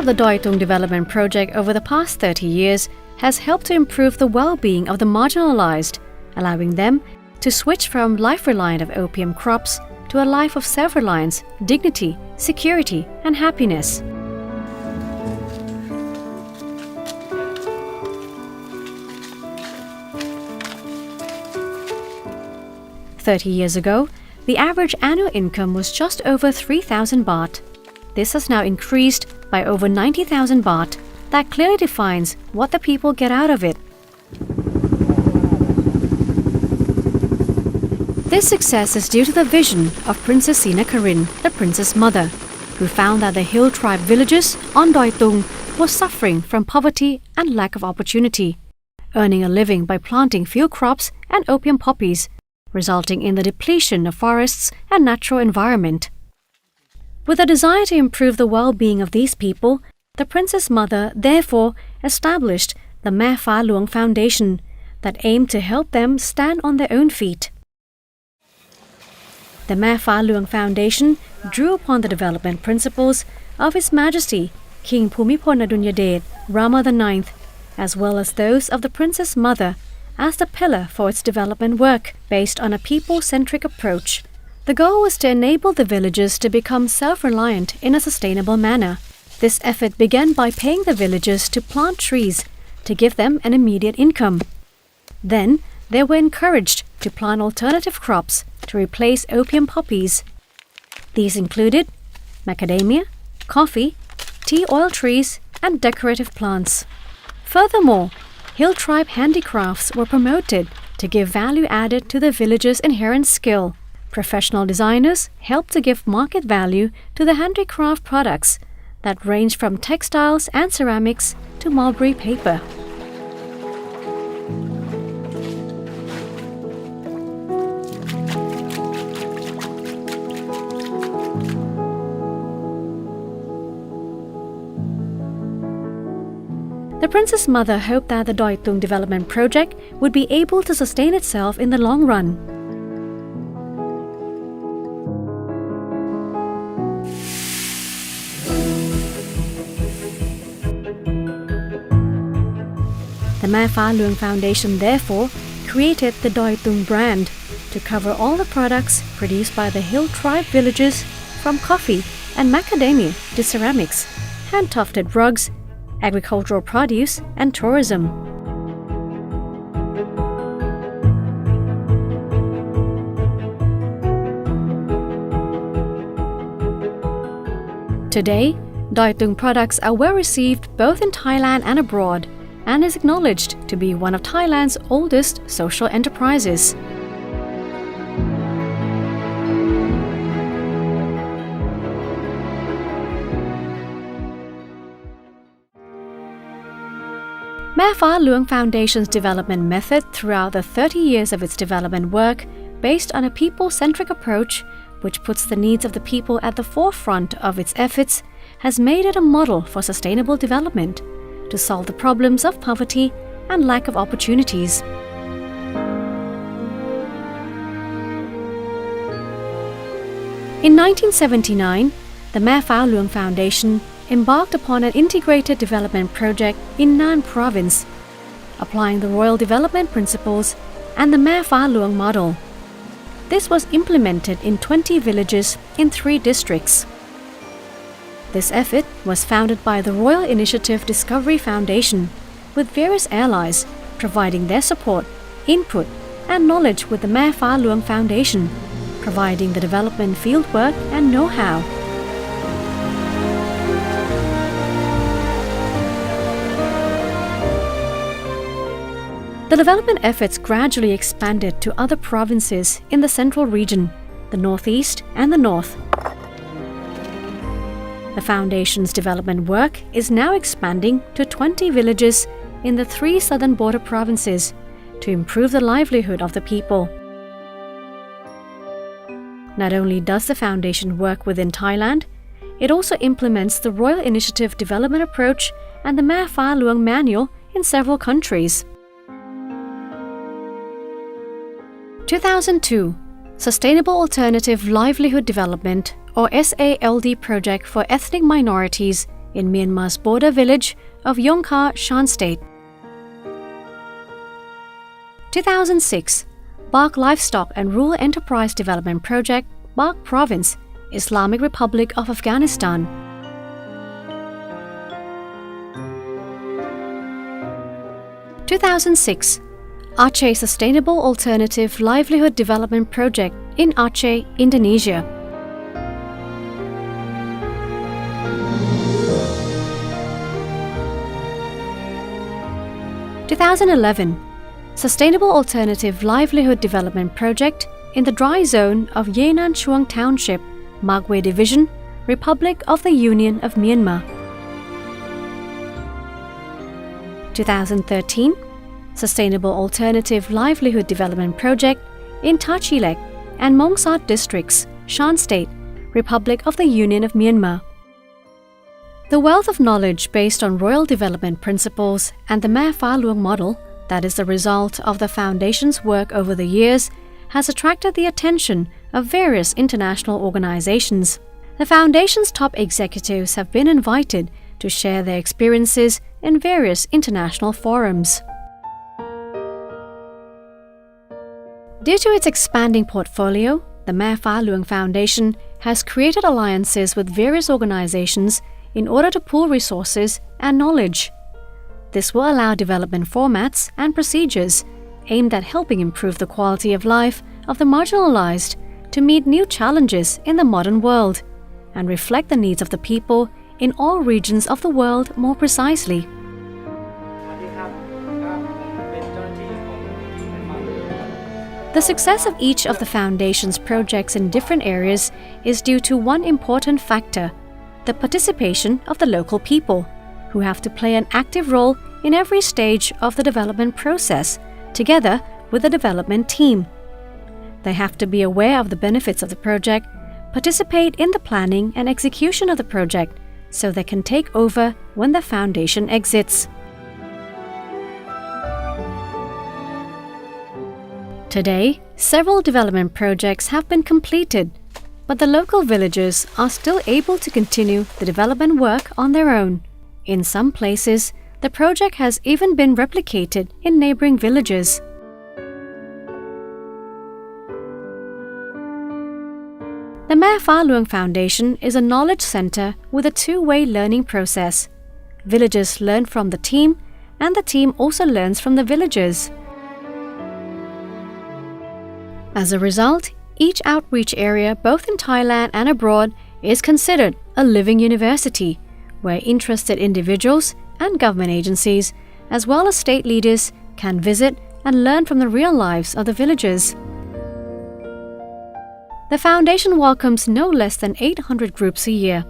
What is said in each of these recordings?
of the Doi Tung development project over the past 30 years has helped to improve the well-being of the marginalized, allowing them to switch from life reliant of opium crops to a life of self-reliance, dignity, security, and happiness. "30 years ago, the average annual income was just over 3,000 baht. This has now increased by over 90,000 baht. That clearly defines what the people get out of it. This success is due to the vision of Princess Sinakarin, the princess mother, who found that the hill tribe villages on Doi Tung were suffering from poverty and lack of opportunity, earning a living by planting field crops and opium poppies, resulting in the depletion of forests and natural environment. With a desire to improve the well-being of these people, the Princess Mother therefore established the Mae Fa Luang Foundation that aimed to help them stand on their own feet. The Mae Fa Luang Foundation drew upon the development principles of His Majesty King Bhumibol Adulyadej Rama IX, as well as those of the Princess Mother, as the pillar for its development work based on a people-centric approach. The goal was to enable the villagers to become self-reliant in a sustainable manner. This effort began by paying the villagers to plant trees to give them an immediate income. Then, they were encouraged to plant alternative crops to replace opium poppies. These included macadamia, coffee, tea oil trees, and decorative plants. Furthermore, hill tribe handicrafts were promoted to give value added to the villagers' inherent skill. Professional designers helped to give market value to the handicraft products that range from textiles and ceramics to mulberry paper. The Princess Mother hoped that the Doi Tung development project would be able to sustain itself in the long run. The Mae Fa Luang Foundation therefore created the Doi Tung brand to cover all the products produced by the hill tribe villages, from coffee and macadamia to ceramics, hand-tufted rugs, agricultural produce, and tourism. Today, Doi Tung products are well received both in Thailand and abroad, and is acknowledged to be one of Thailand's oldest social enterprises. Mae Fa Luang Foundation's development method throughout the 30 years of its development work, based on a people-centric approach which puts the needs of the people at the forefront of its efforts, has made it a model for sustainable development to solve the problems of poverty and lack of opportunities. In 1979, the Mae Fa Luang Foundation embarked upon an integrated development project in Nan Province, applying the Royal Development Principles and the Mae Fa Luang model. This was implemented in 20 villages in 3 districts. This effort was founded by the Royal Initiative Discovery Foundation, with various allies providing their support, input, and knowledge with the Mae Fa Luang Foundation, providing the development fieldwork and know-how. The development efforts gradually expanded to other provinces in the central region, the Northeast, and the North. The Foundation's development work is now expanding to 20 villages in the 3 southern border provinces to improve the livelihood of the people. Not only does the Foundation work within Thailand, it also implements the Royal Initiative Development Approach and the Mae Pha Luang Manual in several countries. 2002 Sustainable Alternative Livelihood Development or SALD project for ethnic minorities in Myanmar's border village of Yongkha, Shan State. 2006 Bark Livestock and Rural Enterprise Development Project, Bark Province, Islamic Republic of Afghanistan. 2006 Aceh Sustainable Alternative Livelihood Development Project in Aceh, Indonesia. 2011 Sustainable Alternative Livelihood Development Project in the dry zone of Yenan Chuang Township, Magwe Division, Republic of the Union of Myanmar. 2013 Sustainable Alternative Livelihood Development Project in Tachilek and Mongsat Districts, Shan State, Republic of the Union of Myanmar. The wealth of knowledge based on Royal Development Principles and the Mae Pha Luang model that is the result of the Foundation's work over the years has attracted the attention of various international organizations. The Foundation's top executives have been invited to share their experiences in various international forums. Due to its expanding portfolio, the Mae Pha Luang Foundation has created alliances with various organizations in order to pool resources and knowledge. This will allow development formats and procedures aimed at helping improve the quality of life of the marginalized to meet new challenges in the modern world and reflect the needs of the people in all regions of the world more precisely. The success of each of the Foundation's projects in different areas is due to one important factor: the participation of the local people, who have to play an active role in every stage of the development process, together with the development team. They have to be aware of the benefits of the project, participate in the planning and execution of the project, so they can take over when the Foundation exits. Today, several development projects have been completed, but the local villagers are still able to continue the development work on their own. In some places, the project has even been replicated in neighboring villages. The Mae Pha Luang Foundation is a knowledge center with a two-way learning process. Villagers learn from the team, and the team also learns from the villagers. As a result, each outreach area, both in Thailand and abroad, is considered a living university, where interested individuals and government agencies, as well as state leaders, can visit and learn from the real lives of the villagers. The Foundation welcomes no less than 800 groups a year.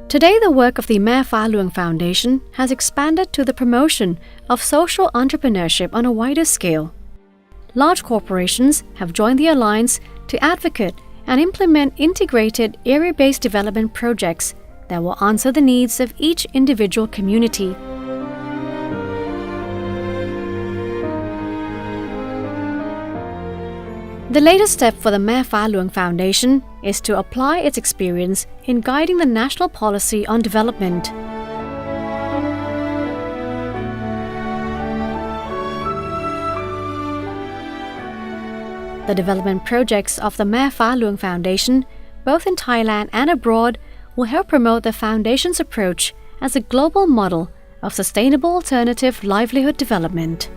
Today, the work of the Mae Pha Luang Foundation has expanded to the promotion of social entrepreneurship on a wider scale. Large corporations have joined the alliance to advocate and implement integrated area-based development projects that will answer the needs of each individual community. The latest step for the Mae Pha Luang Foundation is to apply its experience in guiding the national policy on development. The development projects of the Mae Pha Luang Foundation, both in Thailand and abroad, will help promote the Foundation's approach as a global model of sustainable alternative livelihood development.